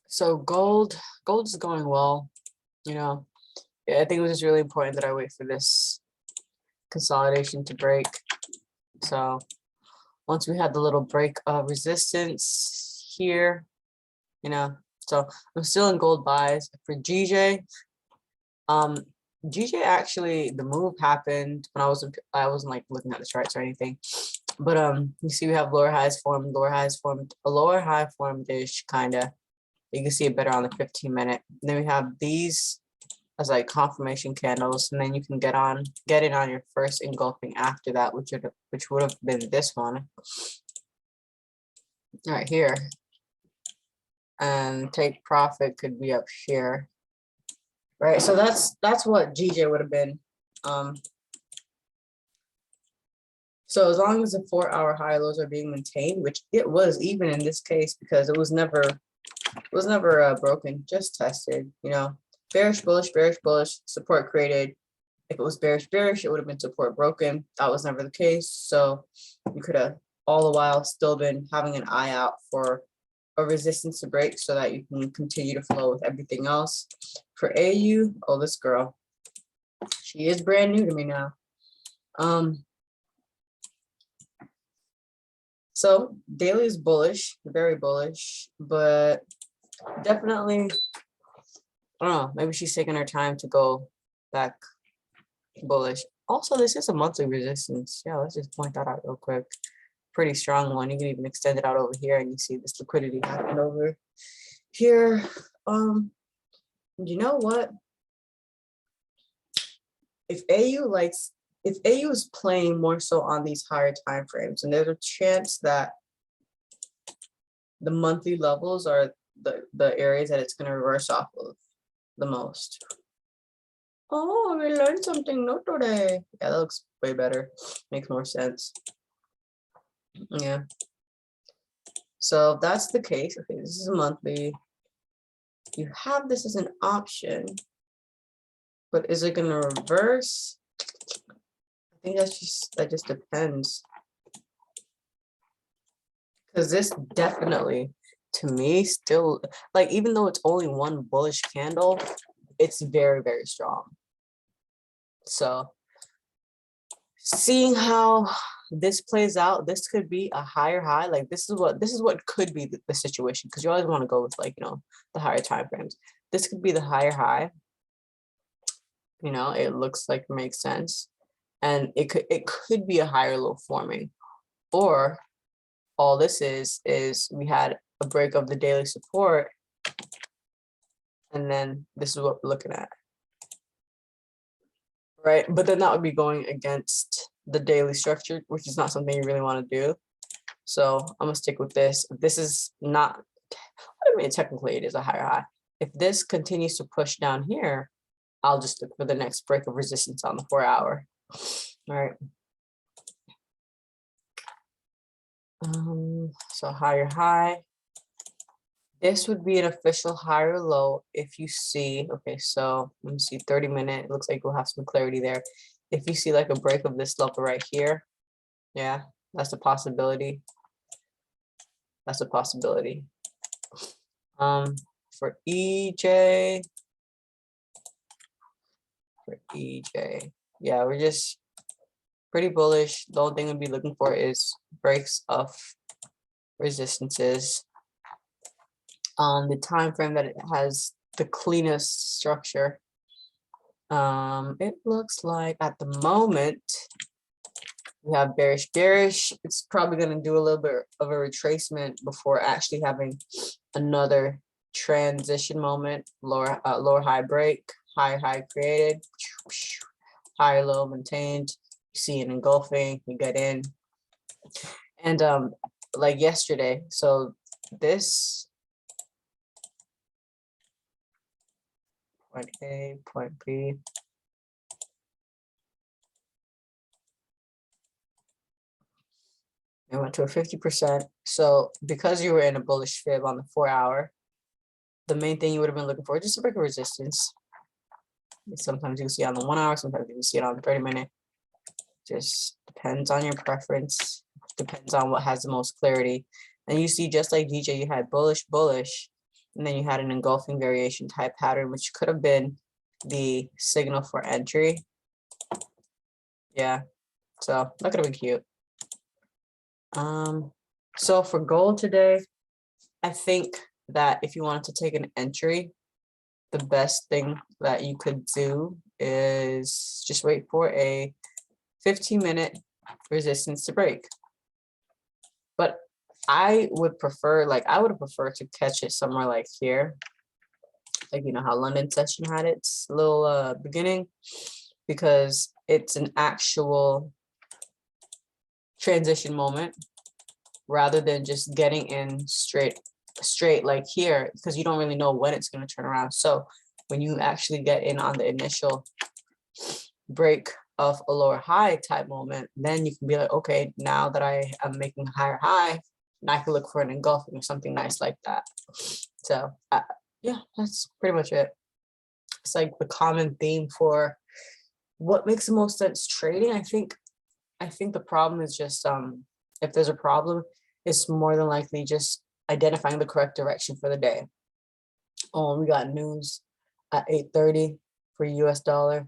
So gold is going well, you know. I think it was just really important that I wait for this consolidation to break. So once we had the little break of resistance here, you know, so I'm still in gold buys for GJ. GJ actually, the move happened when I wasn't like looking at the charts or anything, but you see we have lower highs formed, a lower high formed-ish kind of. You can see it better on the 15-minute. Then we have these as like confirmation candles, and then you can get in on your first engulfing after that, which would have been this one right here, and take profit could be up here, right? So that's what GJ would have been. So as long as the 4-hour high lows are being maintained, which it was even in this case, because it was never broken, just tested, you know. Bearish, bullish, support created. If it was bearish, it would have been support broken. That was never the case. So you could have all the while still been having an eye out for a resistance to break so that you can continue to flow with everything else. For AU, oh, this girl, she is brand new to me now. So daily is bullish, very bullish, but definitely, I don't know, maybe she's taking her time to go back bullish. Also, this is a monthly resistance. Yeah, let's just point that out real quick. Pretty strong one. You can even extend it out over here, and you see this liquidity happened over here. You know what? If AU is playing more so on these higher time frames, and there's a chance that the monthly levels are the areas that it's going to reverse off of the most. Oh, we learned something new today. Yeah, that looks way better. Makes more sense. Yeah. So if that's the case, okay, this is a monthly. You have this as an option, but is it going to reverse? I think that just depends. Because this definitely, to me, still, like, even though it's only one bullish candle, it's very, very strong. So seeing how this plays out, this could be a higher high. Like, this is what could be the situation, because you always want to go with, like, you know, the higher time frames. This could be the higher high. You know, it looks like it makes sense. And it could be a higher low forming, or all this is we had a break of the daily support, and then this is what we're looking at, right? But then that would be going against the daily structure, which is not something you really want to do. So I'm gonna stick with this. This is not, I mean, technically it is a higher high. If this continues to push down here, I'll just look for the next break of resistance on the 4-hour. All right. So higher high. This would be an official higher low if you see, okay, so let me see, 30-minute, it looks like we'll have some clarity there. If you see like a break of this level right here, yeah, that's a possibility. That's a possibility. For EJ, yeah, we're just pretty bullish. The only thing we'd be looking for is breaks of resistances on the time frame that it has the cleanest structure. It looks like at the moment we have bearish. It's probably going to do a little bit of a retracement before actually having another transition moment. Lower high break, higher high created, higher low maintained. You see an engulfing, you get in, and like yesterday. So this point A, point B. It went to a 50%. So because you were in a bullish fib on the 4-hour, the main thing you would have been looking for is just a break of resistance. Sometimes you can see it on the 1-hour, sometimes you can see it on the 30-minute. Just depends on your preference, depends on what has the most clarity. And you see, just like DJ, you had bullish, and then you had an engulfing variation type pattern, which could have been the signal for entry. Yeah, so that could have been cute. So for gold today, I think that if you wanted to take an entry, the best thing that you could do is just wait for a 15-minute resistance to break. But I would prefer, I would prefer to catch it somewhere like here. Like, you know how London session had its little beginning, because it's an actual transition moment rather than just getting in straight like here, because you don't really know when it's going to turn around. So when you actually get in on the initial break of a lower high type moment, then you can be like, okay, now that I am making a higher high, and I can look for an engulfing or something nice like that. So yeah, that's pretty much it. It's like the common theme for what makes the most sense trading. I think the problem is just if there's a problem, it's more than likely just identifying the correct direction for the day. Oh, we got news at 8:30 for US dollar.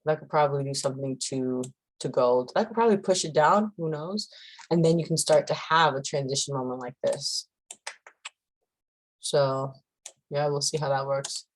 That could probably do something to gold. That could probably push it down, who knows? And then you can start to have a transition moment like this. So yeah, we'll see how that works.